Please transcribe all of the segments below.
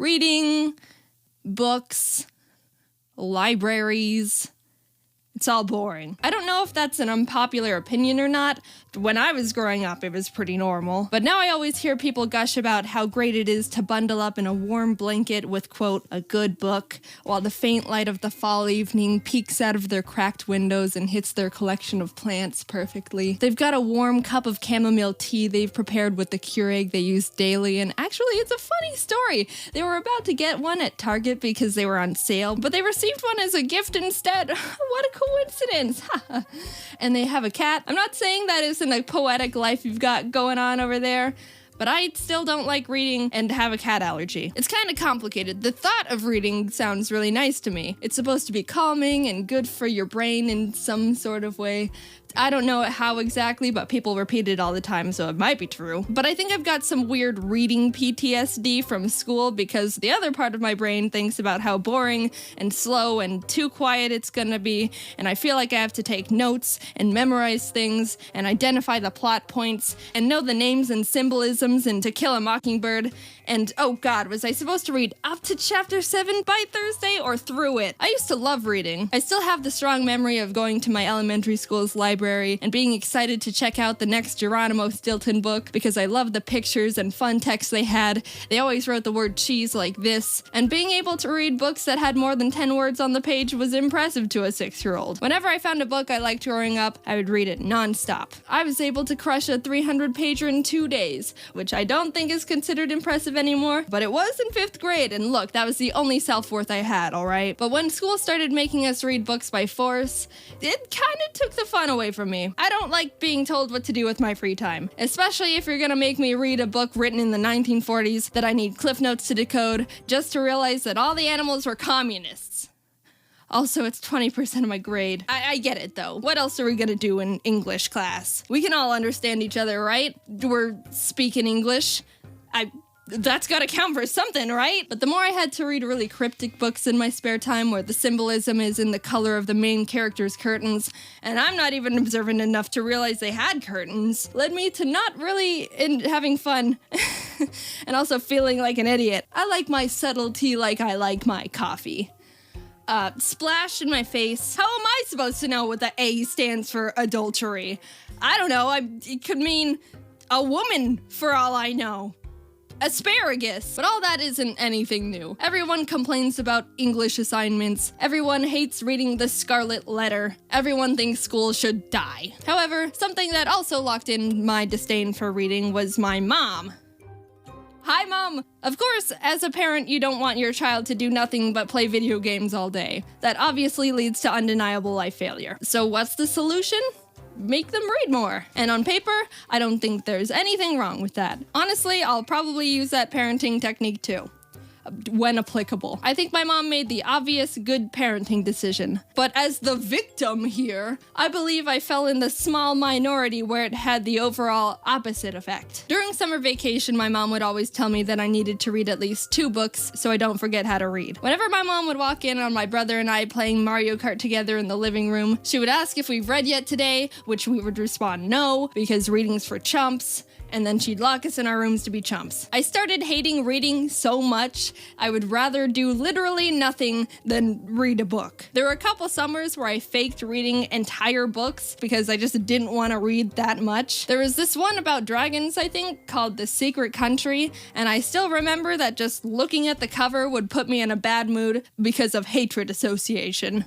Reading, books, libraries, it's all boring. I don't know if that's an unpopular opinion or not. When I was growing up, it was pretty normal. But now I always hear people gush about how great it is to bundle up in a warm blanket with, quote, a good book, while the faint light of the fall evening peeks out of their cracked windows and hits their collection of plants perfectly. They've got a warm cup of chamomile tea they've prepared with the Keurig they use daily, and actually it's a funny story. They were about to get one at Target because they were on sale, but they received one as a gift instead. What a coincidence. And they have a cat. I'm not saying that isn't a poetic life you've got going on over there, but I still don't like reading and have a cat allergy. It's kind of complicated. The thought of reading sounds really nice to me. It's supposed to be calming and good for your brain in some sort of way. I don't know how exactly, but people repeat it all the time, so it might be true. But I think I've got some weird reading PTSD from school because the other part of my brain thinks about how boring and slow and too quiet it's gonna be, and I feel like I have to take notes and memorize things and identify the plot points and know the names and symbolisms in To Kill a Mockingbird. And oh god, was I supposed to read up to chapter 7 by Thursday or through it? I used to love reading. I still have the strong memory of going to my elementary school's library and being excited to check out the next Geronimo Stilton book because I loved the pictures and fun text they had. They always wrote the word cheese like this, and being able to read books that had more than 10 words on the page was impressive to a 6-year-old. Whenever I found a book I liked growing up, I would read it non-stop. I was able to crush a 300-pager in 2 days, which I don't think is considered impressive anymore, but it was in 5th grade, and look, that was the only self-worth I had, alright? But when school started making us read books by force, it kinda took the fun away from me. I don't like being told what to do with my free time, especially if you're gonna make me read a book written in the 1940s that I need cliff notes to decode just to realize that all the animals were communists. Also, it's 20% of my grade. I get it, though. What else are we gonna do in English class? We can all understand each other, right? We're speaking English. That's gotta count for something, right? But the more I had to read really cryptic books in my spare time where the symbolism is in the color of the main character's curtains, and I'm not even observant enough to realize they had curtains, led me to not really having fun and also feeling like an idiot. I like my subtlety like I like my coffee. Splash in my face. How am I supposed to know what the A stands for adultery? I don't know, it could mean a woman for all I know. Asparagus. But all that isn't anything new. Everyone complains about English assignments. Everyone hates reading the Scarlet Letter. Everyone thinks school should die. However, something that also locked in my disdain for reading was my mom. Hi, Mom! Of course, as a parent, you don't want your child to do nothing but play video games all day. That obviously leads to undeniable life failure. So what's the solution? Make them read more. And on paper, I don't think there's anything wrong with that. Honestly, I'll probably use that parenting technique too, when applicable. I think my mom made the obvious good parenting decision. But as the victim here, I believe I fell in the small minority where it had the overall opposite effect. During summer vacation, my mom would always tell me that I needed to read at least 2 books so I don't forget how to read. Whenever my mom would walk in on my brother and I playing Mario Kart together in the living room, she would ask if we've read yet today, which we would respond no, because reading's for chumps. And then she'd lock us in our rooms to be chumps. I started hating reading so much, I would rather do literally nothing than read a book. There were a couple summers where I faked reading entire books because I just didn't want to read that much. There was this one about dragons, I think, called The Secret Country, and I still remember that just looking at the cover would put me in a bad mood because of hatred association.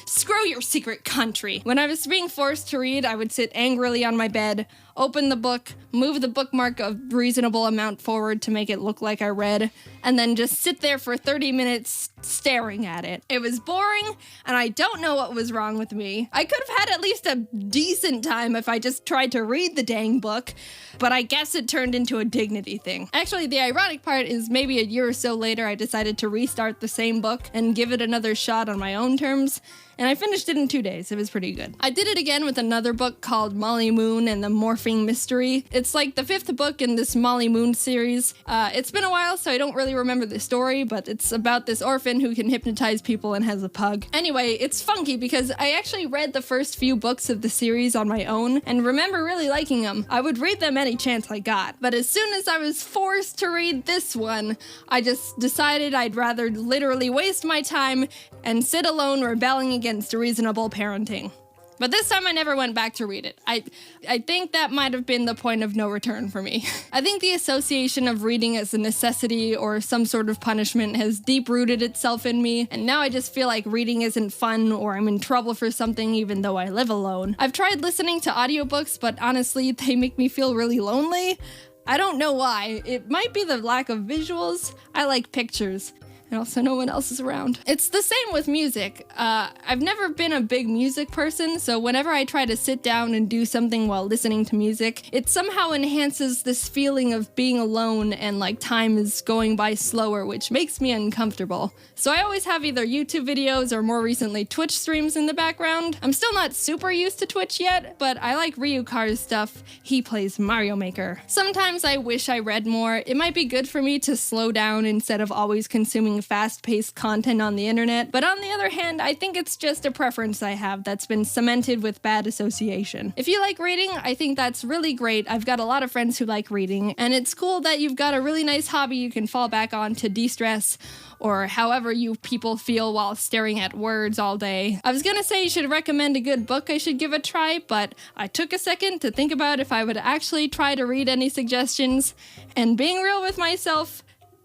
Screw your secret country. When I was being forced to read, I would sit angrily on my bed, open the book, move the bookmark a reasonable amount forward to make it look like I read, and then just sit there for 30 minutes staring at it. It was boring, and I don't know what was wrong with me. I could have had at least a decent time if I just tried to read the dang book, but I guess it turned into a dignity thing. Actually, the ironic part is maybe a year or so later I decided to restart the same book and give it another shot on my own terms, and I finished it in 2 days. It was pretty good. I did it again with another book called Molly Moon and the morphing mystery. It's like the 5th book in this Molly Moon series. It's been a while, so I don't really remember the story, but it's about this orphan who can hypnotize people and has a pug. Anyway, it's funky because I actually read the first few books of the series on my own and remember really liking them. I would read them any chance I got, but as soon as I was forced to read this one, I just decided I'd rather literally waste my time and sit alone rebelling against reasonable parenting. But this time I never went back to read it. I think that might have been the point of no return for me. I think the association of reading as a necessity or some sort of punishment has deep-rooted itself in me, and now I just feel like reading isn't fun or I'm in trouble for something even though I live alone. I've tried listening to audiobooks, but honestly, they make me feel really lonely. I don't know why. It might be the lack of visuals. I like pictures. And also no one else is around. It's the same with music. I've never been a big music person, so whenever I try to sit down and do something while listening to music, it somehow enhances this feeling of being alone and like time is going by slower, which makes me uncomfortable. So I always have either YouTube videos or more recently Twitch streams in the background. I'm still not super used to Twitch yet, but I like Ryukar's stuff. He plays Mario Maker. Sometimes I wish I read more. It might be good for me to slow down instead of always consuming fast-paced content on the internet, but on the other hand, I think it's just a preference I have that's been cemented with bad association. If you like reading, I think that's really great. I've got a lot of friends who like reading, and it's cool that you've got a really nice hobby you can fall back on to de-stress, or however you people feel while staring at words all day. I was gonna say you should recommend a good book I should give a try, but I took a second to think about if I would actually try to read any suggestions, and being real with myself,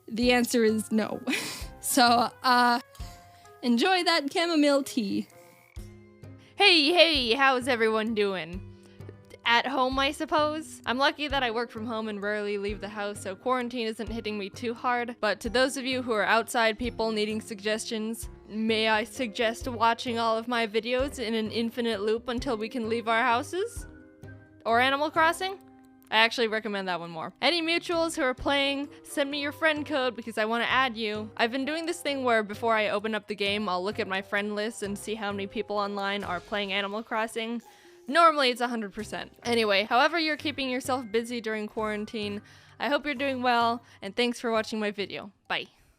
the answer is no. So, enjoy that chamomile tea. Hey, how's everyone doing? At home, I suppose? I'm lucky that I work from home and rarely leave the house, so quarantine isn't hitting me too hard. But to those of you who are outside people needing suggestions, may I suggest watching all of my videos in an infinite loop until we can leave our houses? Or Animal Crossing? I actually recommend that one more. Any mutuals who are playing, send me your friend code because I want to add you. I've been doing this thing where before I open up the game, I'll look at my friend list and see how many people online are playing Animal Crossing. Normally it's 100%. Anyway, however you're keeping yourself busy during quarantine, I hope you're doing well, and thanks for watching my video. Bye.